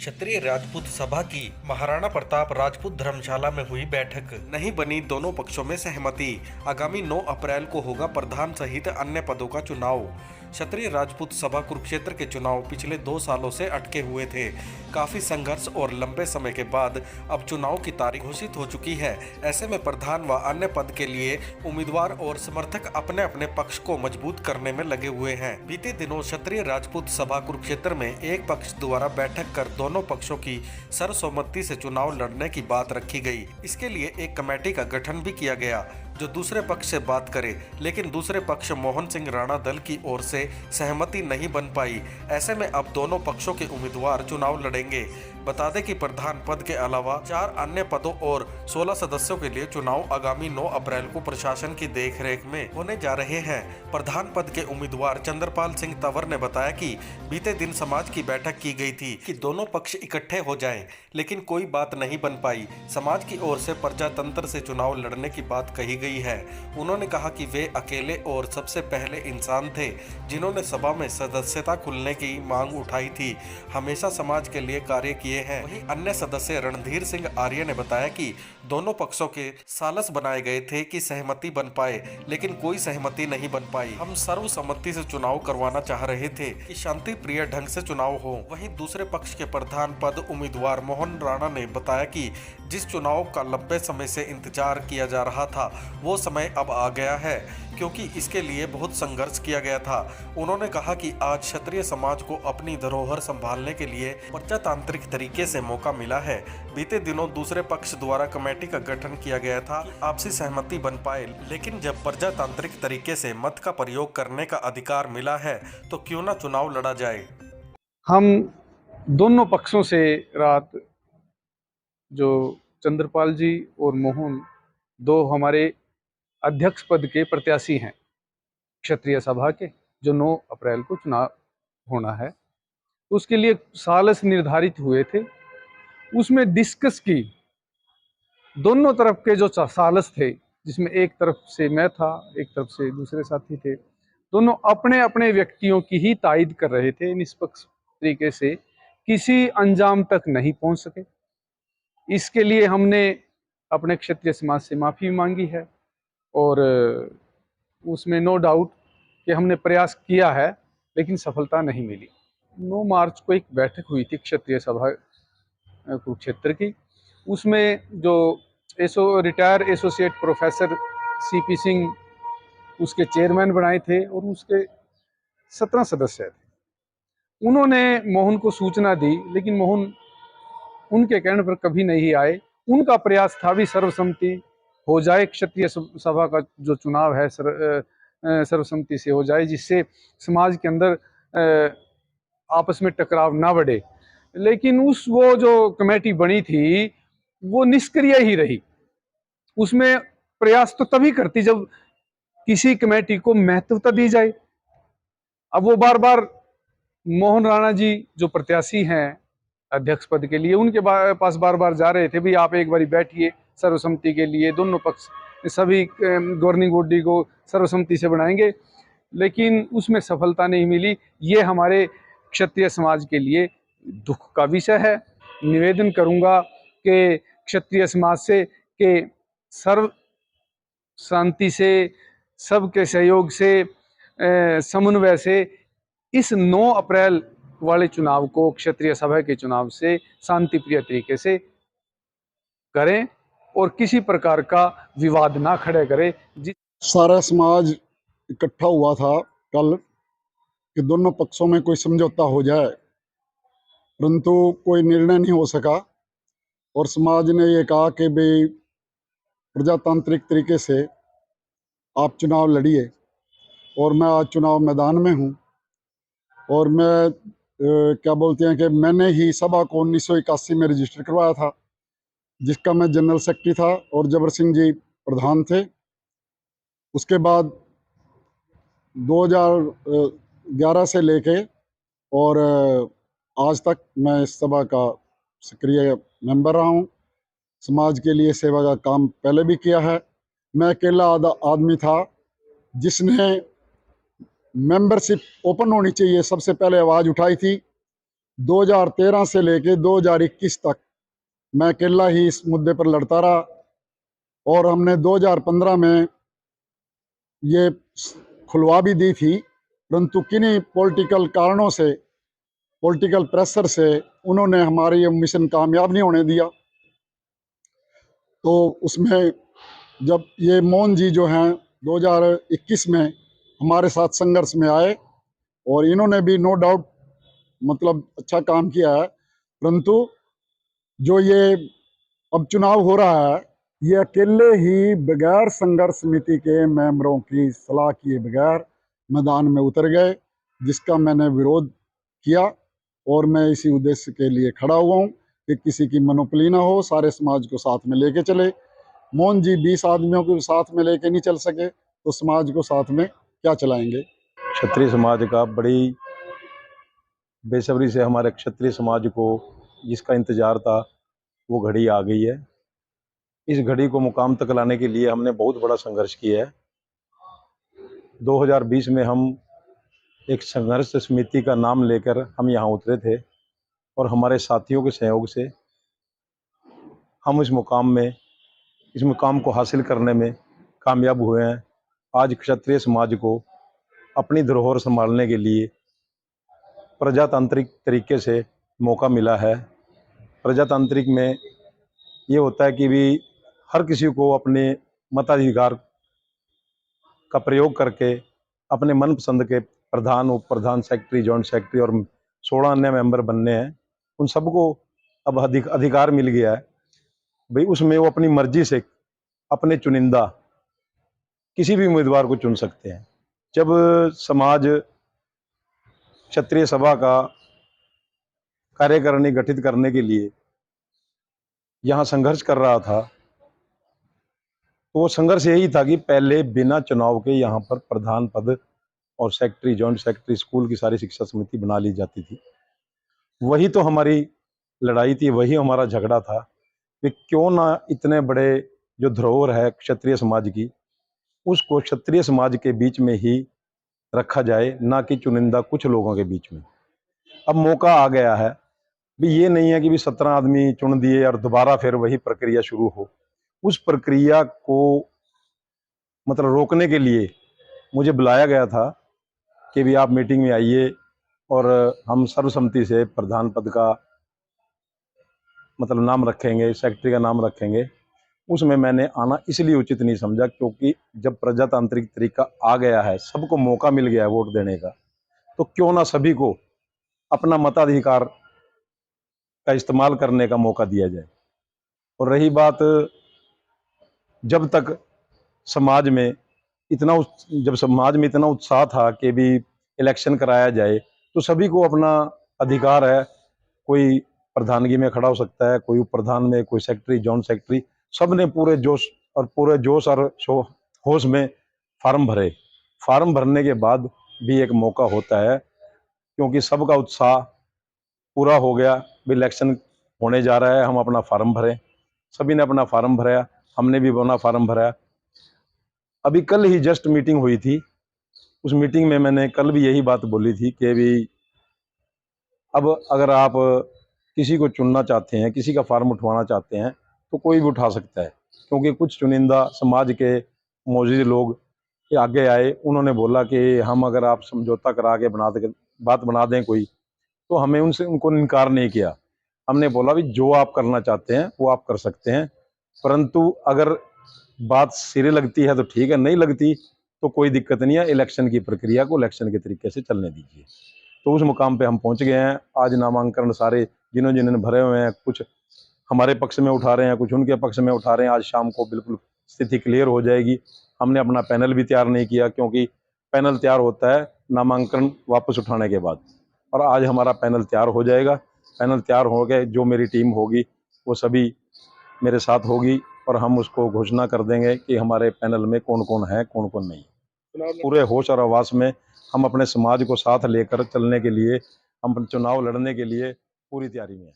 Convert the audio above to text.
क्षत्रिय राजपूत सभा की महाराणा प्रताप राजपूत धर्मशाला में हुई बैठक। नहीं बनी दोनों पक्षों में सहमति। आगामी 9 अप्रैल को होगा प्रधान सहित अन्य पदों का चुनाव। क्षत्रिय राजपूत सभा कुरुक्षेत्र के चुनाव पिछले 2 सालों से अटके हुए थे। काफी संघर्ष और लंबे समय के बाद अब चुनाव की तारीख घोषित हो चुकी है। ऐसे में प्रधान व अन्य पद के लिए उम्मीदवार और समर्थक अपने अपने पक्ष को मजबूत करने में लगे हुए हैं। बीते दिनों क्षत्रिय राजपूत सभा कुरुक्षेत्र में एक पक्ष द्वारा बैठक कर दोनों पक्षों की सर्वसम्मति से चुनाव लड़ने की बात रखी गई। इसके लिए एक कमेटी का गठन भी किया गया जो दूसरे पक्ष से बात करे, लेकिन दूसरे पक्ष मोहन सिंह राणा दल की ओर से सहमति नहीं बन पाई। ऐसे में अब दोनों पक्षों के उम्मीदवार चुनाव लड़ेंगे। बता दें कि प्रधान पद के अलावा 4 अन्य पदों और 16 सदस्यों के लिए चुनाव आगामी 9 अप्रैल को प्रशासन की देखरेख में होने जा रहे हैं। प्रधान पद के उम्मीदवार चंद्रपाल सिंह तंवर ने बताया कि बीते दिन समाज की बैठक की गई थी कि दोनों पक्ष इकट्ठे हो जाएं, लेकिन कोई बात नहीं बन पाई। समाज की ओर से प्रजातंत्र से चुनाव लड़ने की बात कही गई है। उन्होंने कहा कि वे अकेले और सबसे पहले इंसान थे जिन्होंने सभा में सदस्यता खुलने की मांग उठाई थी। हमेशा समाज के लिए कार्य किए हैं। वहीं अन्य सदस्य रणधीर सिंह आर्य ने बताया कि दोनों पक्षों के सालस बनाए गए थे कि सहमति बन पाए, लेकिन कोई सहमति नहीं बन पाई। हम सर्वसम्मति से चुनाव करवाना चाह रहे थे कि शांति प्रिय ढंग से चुनाव हो। वहीं दूसरे पक्ष के प्रधान पद उम्मीदवार मोहन राणा ने बताया कि जिस चुनाव का लंबे समय से इंतजार किया जा रहा था वो समय अब आ गया है, क्योंकि इसके लिए बहुत संघर्ष किया गया था। उन्होंने कहा कि आज क्षत्रिय समाज को अपनी धरोहर संभालने के लिए प्रजातांत्रिक तरीके से मौका मिला है। बीते दिनों दूसरे पक्ष द्वारा कमेटी का गठन किया गया था कि आपसी सहमति बन पाए, लेकिन जब प्रजातांत्रिक तरीके से मत का प्रयोग करने का अधिकार मिला है तो क्यों ना चुनाव लड़ा जाए। हम दोनों पक्षों से रात जो चंद्रपाल जी और मोहन दो हमारे अध्यक्ष पद के प्रत्याशी हैं क्षत्रिय सभा के, जो 9 अप्रैल को चुनाव होना है, उसके लिए सालस निर्धारित हुए थे। उसमें डिस्कस की दोनों तरफ के जो सालस थे, जिसमें एक तरफ से मैं था, एक तरफ से दूसरे साथी थे, दोनों अपने अपने व्यक्तियों की ही तायद कर रहे थे। निष्पक्ष तरीके से किसी अंजाम तक नहीं पहुंच सके। इसके लिए हमने अपने क्षत्रिय समाज से माफ़ी मांगी है और उसमें नो डाउट कि हमने प्रयास किया है, लेकिन सफलता नहीं मिली। 9 मार्च को एक बैठक हुई थी क्षत्रिय सभा कुरुक्षेत्र की। उसमें जो retire associate professor CP Singh उसके चेयरमैन बनाए थे और उसके 17 सदस्य थे। उन्होंने मोहन को सूचना दी, लेकिन मोहन उनके कहने पर कभी नहीं आए। उनका प्रयास था भी सर्वसम्मति हो जाए, क्षत्रिय सभा का जो चुनाव है सर्वसम्मति से हो जाए, जिससे समाज के अंदर आपस में टकराव ना बढ़े। लेकिन वो जो कमेटी बनी थी वो निष्क्रिय ही रही। उसमें प्रयास तो तभी करती जब किसी कमेटी को महत्वता दी जाए। अब वो बार बार मोहन राणा जी जो प्रत्याशी हैं अध्यक्ष पद के लिए, उनके पास बार बार जा रहे थे, भी आप एक बारी बैठिए सर्वसम्मति के लिए, दोनों पक्ष सभी गवर्निंग बॉडी को सर्वसम्मति से बनाएंगे, लेकिन उसमें सफलता नहीं मिली। ये हमारे क्षत्रिय समाज के लिए दुख का विषय है। निवेदन करूंगा कि क्षत्रिय समाज से कि सर्व शांति से, सबके सहयोग से, समन्वय से इस 9 अप्रैल वाले चुनाव को क्षत्रिय सभा के चुनाव से शांतिप्रिय तरीके से करें और किसी प्रकार का विवाद ना खड़े करें। सारा समाज इकट्ठा हुआ था कल कि दोनों पक्षों में कोई समझौता हो जाए, परंतु कोई निर्णय नहीं हो सका और समाज ने ये कहा कि भाई प्रजातांत्रिक तरीके से आप चुनाव लड़िए। और मैं आज चुनाव मैदान में हूँ और मैं क्या बोलते हैं कि मैंने ही सभा को 1981 में रजिस्टर करवाया था, जिसका मैं जनरल सेक्रेटरी था और जबर सिंह जी प्रधान थे। उसके बाद 2011 से लेके और आज तक मैं इस सभा का सक्रिय मेंबर रहा हूँ। समाज के लिए सेवा का काम पहले भी किया है। मैं अकेला आदमी था जिसने मेंबरशिप ओपन होनी चाहिए सबसे पहले आवाज़ उठाई थी। 2013 से लेके 2021 तक मैं अकेला ही इस मुद्दे पर लड़ता रहा और हमने 2015 में ये खुलवा भी दी थी, परंतु किन्हीं पॉलिटिकल कारणों से, पॉलिटिकल प्रेशर से उन्होंने हमारी ये मिशन कामयाब नहीं होने दिया। तो उसमें जब ये मोहन जी जो हैं 2021 में हमारे साथ संघर्ष में आए और इन्होंने भी नो डाउट मतलब अच्छा काम किया है, परंतु जो ये अब चुनाव हो रहा है ये अकेले ही बगैर संघर्ष समिति के मेंबरों की सलाह किए बगैर मैदान में उतर गए, जिसका मैंने विरोध किया और मैं इसी उद्देश्य के लिए खड़ा हुआ हूँ कि किसी की मनोपली ना हो, सारे समाज को साथ में लेके चले। मोहन जी 20 आदमियों को साथ में लेके नहीं चल सके तो समाज को साथ में क्या चलाएंगे। क्षत्रिय समाज का बड़ी बेसब्री से हमारे क्षत्रिय समाज को जिसका इंतजार था वो घड़ी आ गई है। इस घड़ी को मुकाम तक लाने के लिए हमने बहुत बड़ा संघर्ष किया है। 2020 में हम एक संघर्ष समिति का नाम लेकर हम यहाँ उतरे थे और हमारे साथियों के सहयोग से हम इस मुकाम को हासिल करने में कामयाब हुए हैं। आज क्षत्रिय समाज को अपनी धरोहर संभालने के लिए प्रजातांत्रिक तरीके से मौका मिला है। प्रजातांत्रिक में ये होता है कि भी हर किसी को अपने मताधिकार का प्रयोग करके अपने मनपसंद के प्रधान, उप प्रधान, सेक्रेटरी, जॉइंट सेक्रेटरी और 16 अन्य मेंबर बनने हैं। उन सबको अब अधिकार मिल गया है भाई, उसमें वो अपनी मर्जी से अपने चुनिंदा किसी भी उम्मीदवार को चुन सकते हैं। जब समाज क्षत्रिय सभा का कार्यकारिणी गठित करने के लिए यहाँ संघर्ष कर रहा था तो वो संघर्ष यही था कि पहले बिना चुनाव के यहाँ पर प्रधान पद और सेक्रेटरी, जॉइंट सेक्रेटरी, स्कूल की सारी शिक्षा समिति बना ली जाती थी। वही तो हमारी लड़ाई थी, वही हमारा झगड़ा था कि क्यों ना इतने बड़े जो धरोहर है क्षत्रिय समाज की, उसको क्षत्रिय समाज के बीच में ही रखा जाए, ना कि चुनिंदा कुछ लोगों के बीच में। अब मौका आ गया है भी, ये नहीं है कि भी 17 आदमी चुन दिए और दोबारा फिर वही प्रक्रिया शुरू हो। उस प्रक्रिया को मतलब रोकने के लिए मुझे बुलाया गया था कि भी आप मीटिंग में आइए और हम सर्वसम्मति से प्रधान पद का मतलब नाम रखेंगे, सेक्रेटरी का नाम रखेंगे। उसमें मैंने आना इसलिए उचित नहीं समझा क्योंकि जब प्रजातांत्रिक तरीका आ गया है, सबको मौका मिल गया है वोट देने का, तो क्यों ना सभी को अपना मताधिकार का इस्तेमाल करने का मौका दिया जाए। और रही बात, जब तक समाज में इतना उत्साह था कि भी इलेक्शन कराया जाए, तो सभी को अपना अधिकार है। कोई प्रधानगी में खड़ा हो सकता है, कोई उप प्रधान में, कोई सेक्रेटरी, जॉइंट सेक्रेटरी, सब ने पूरे जोश और होश में फार्म भरे। फार्म भरने के बाद भी एक मौका होता है, क्योंकि सबका उत्साह पूरा हो गया, भी इलेक्शन होने जा रहा है, हम अपना फार्म भरें। सभी ने अपना फार्म भरा, हमने भी अपना फार्म भरा। अभी कल ही जस्ट मीटिंग हुई थी, उस मीटिंग में मैंने कल भी यही बात बोली थी कि भी अब अगर आप किसी को चुनना चाहते हैं, किसी का फार्म उठवाना चाहते हैं, तो कोई भी उठा सकता है, क्योंकि कुछ चुनिंदा समाज के मौजूद लोग आगे आए। उन्होंने बोला कि हम अगर आप समझौता करा के बात बना दें कोई, तो हमें उनको इनकार नहीं किया। हमने बोला भी जो आप करना चाहते हैं वो आप कर सकते हैं, परंतु अगर बात सिरे लगती है तो ठीक है, नहीं लगती तो कोई दिक्कत नहीं है। इलेक्शन की प्रक्रिया को इलेक्शन के तरीके से चलने दीजिए। तो उस मुकाम पे हम पहुंच गए हैं। आज नामांकन सारे जिन्होंने भरे हुए हैं, कुछ हमारे पक्ष में उठा रहे हैं, कुछ उनके पक्ष में उठा रहे हैं। आज शाम को बिल्कुल स्थिति क्लियर हो जाएगी। हमने अपना पैनल भी तैयार नहीं किया, क्योंकि पैनल तैयार होता है नामांकन वापस उठाने के बाद, और आज हमारा पैनल तैयार हो जाएगा। पैनल तैयार हो गए, जो मेरी टीम होगी वो सभी मेरे साथ होगी और हम उसको घोषणा कर देंगे कि हमारे पैनल में कौन कौन है, कौन कौन नहीं। पूरे होश और आवास में हम अपने समाज को साथ लेकर चलने के लिए, हम चुनाव लड़ने के लिए पूरी तैयारी में हैं।